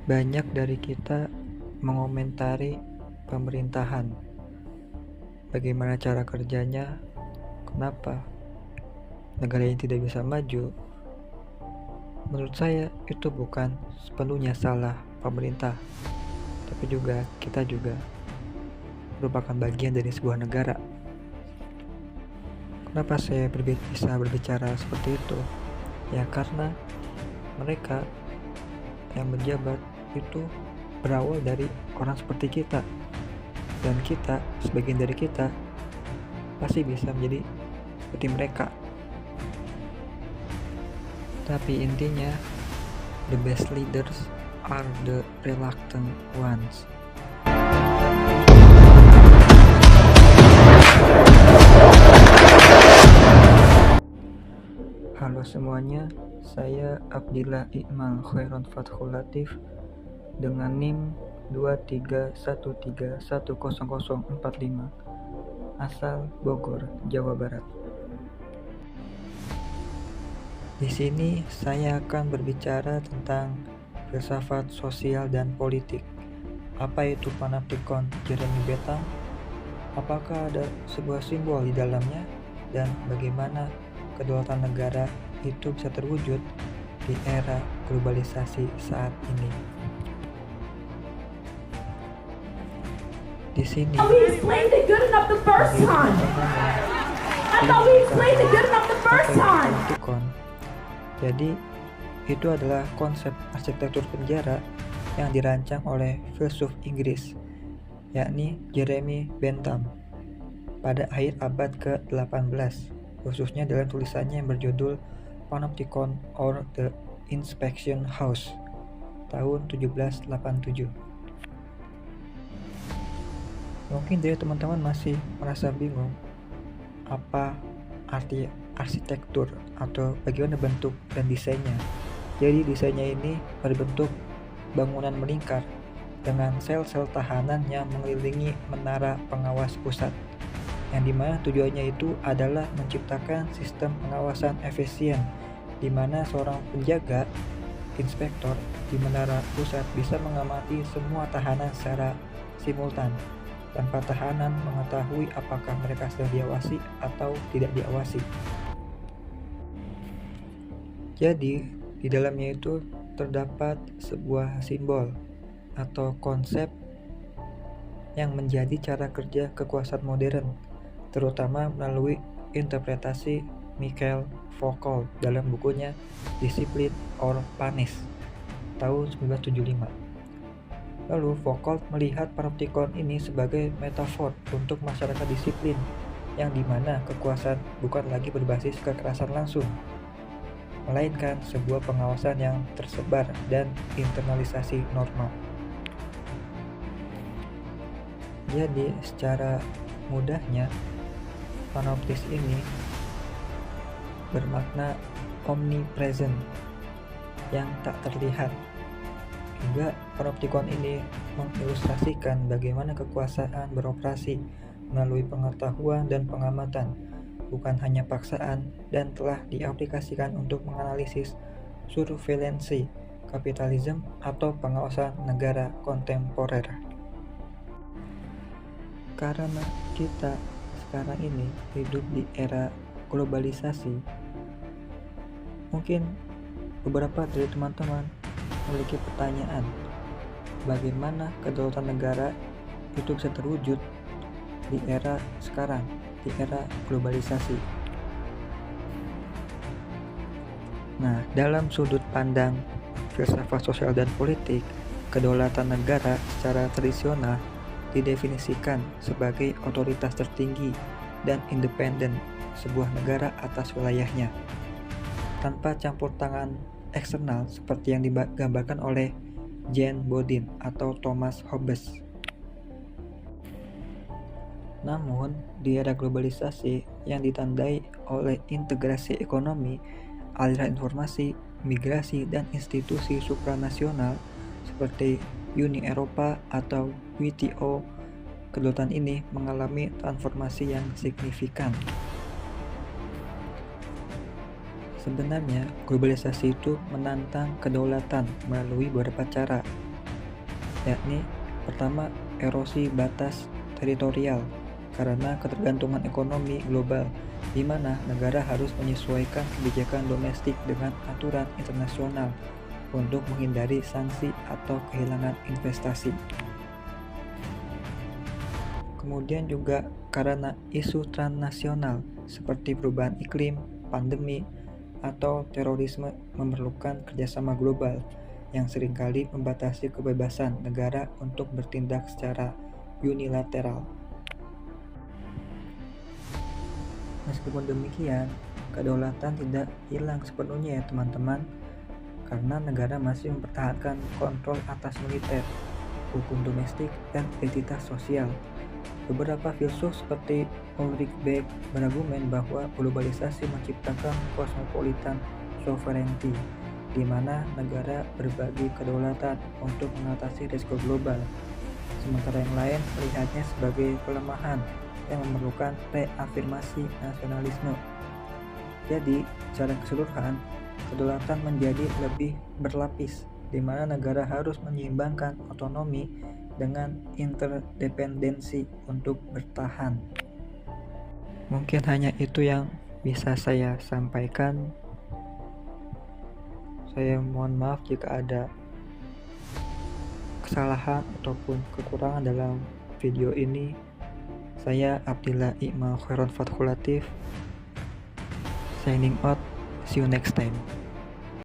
Banyak dari kita mengomentari pemerintahan, bagaimana cara kerjanya, kenapa negara ini tidak bisa maju. Menurut saya itu bukan sepenuhnya salah pemerintah, tapi juga kita juga merupakan bagian dari sebuah negara. Kenapa saya bisa berbicara seperti itu? Ya karena mereka yang menjabat itu berawal dari orang seperti kita, dan kita, sebagian dari kita, pasti bisa menjadi seperti mereka. Tapi intinya, the best leaders are the reluctant ones. Halo semuanya, saya Abdillah Iqmal Khairon Fathul Latif dengan NIM 2313100045, asal Bogor, Jawa Barat. Di sini saya akan berbicara tentang filsafat sosial dan politik. Apa itu Panopticon Jeremy Bentham? Apakah ada sebuah simbol di dalamnya? Dan bagaimana kedaulatan negara itu bisa terwujud di era globalisasi saat ini? Di sini, Panopticon. Jadi, itu adalah konsep arsitektur penjara yang dirancang oleh filsuf Inggris, yakni Jeremy Bentham, pada akhir abad ke-18, khususnya dalam tulisannya yang berjudul Panopticon or the Inspection House, tahun 1787. Mungkin dari teman-teman masih merasa bingung apa arti arsitektur atau bagaimana bentuk dan desainnya. Jadi desainnya ini berbentuk bangunan melingkar dengan sel-sel tahanan yang mengelilingi menara pengawas pusat, yang dimana tujuannya itu adalah menciptakan sistem pengawasan efisien, di mana seorang penjaga, inspektor di menara pusat bisa mengamati semua tahanan secara simultan, tanpa tahanan mengetahui apakah mereka sedang diawasi atau tidak diawasi. Jadi, di dalamnya itu terdapat sebuah simbol atau konsep yang menjadi cara kerja kekuasaan modern, terutama melalui interpretasi Michael Foucault dalam bukunya Discipline or Punish, tahun 1975. Lalu Foucault melihat Panopticon ini sebagai metafor untuk masyarakat disiplin, yang dimana kekuasaan bukan lagi berbasis kekerasan langsung, melainkan sebuah pengawasan yang tersebar dan internalisasi norma. Jadi secara mudahnya, panoptis ini bermakna omnipresent, yang tak terlihat. Hingga Panopticon ini mengilustrasikan bagaimana kekuasaan beroperasi melalui pengetahuan dan pengamatan, bukan hanya paksaan, dan telah diaplikasikan untuk menganalisis surveilansi kapitalisme atau pengawasan negara kontemporer. Karena kita sekarang ini hidup di era globalisasi, mungkin beberapa dari teman-teman memiliki pertanyaan, bagaimana kedaulatan negara itu bisa terwujud di era sekarang, di era globalisasi. Nah, dalam sudut pandang filsafat sosial dan politik, kedaulatan negara secara tradisional didefinisikan sebagai otoritas tertinggi dan independen sebuah negara atas wilayahnya, tanpa campur tangan eksternal seperti yang digambarkan oleh Jean Bodin atau Thomas Hobbes. Namun, di era globalisasi yang ditandai oleh integrasi ekonomi, aliran informasi, migrasi, dan institusi supranasional seperti Uni Eropa atau WTO, kedaulatan ini mengalami transformasi yang signifikan. Sebenarnya, globalisasi itu menantang kedaulatan melalui beberapa cara, yakni pertama, erosi batas teritorial karena ketergantungan ekonomi global, di mana negara harus menyesuaikan kebijakan domestik dengan aturan internasional untuk menghindari sanksi atau kehilangan investasi. Kemudian juga karena isu transnasional seperti perubahan iklim, pandemi, atau terorisme memerlukan kerjasama global yang seringkali membatasi kebebasan negara untuk bertindak secara unilateral. Meskipun demikian, kedaulatan tidak hilang sepenuhnya ya teman-teman, karena negara masih mempertahankan kontrol atas militer, hukum domestik, dan identitas sosial. Beberapa filsuf seperti Ulrich Beck berargumen bahwa globalisasi menciptakan cosmopolitan sovereignty, di mana negara berbagi kedaulatan untuk mengatasi risiko global, sementara yang lain melihatnya sebagai pelemahan yang memerlukan reafirmasi nasionalisme. Jadi, secara keseluruhan, kedaulatan menjadi lebih berlapis, di mana negara harus menyeimbangkan otonomi dengan interdependensi untuk bertahan. Mungkin hanya itu yang bisa saya sampaikan. Saya mohon maaf jika ada kesalahan ataupun kekurangan dalam video ini. Saya Abdillah Iqmal Khairon Fathul Latif, signing out. See you next time.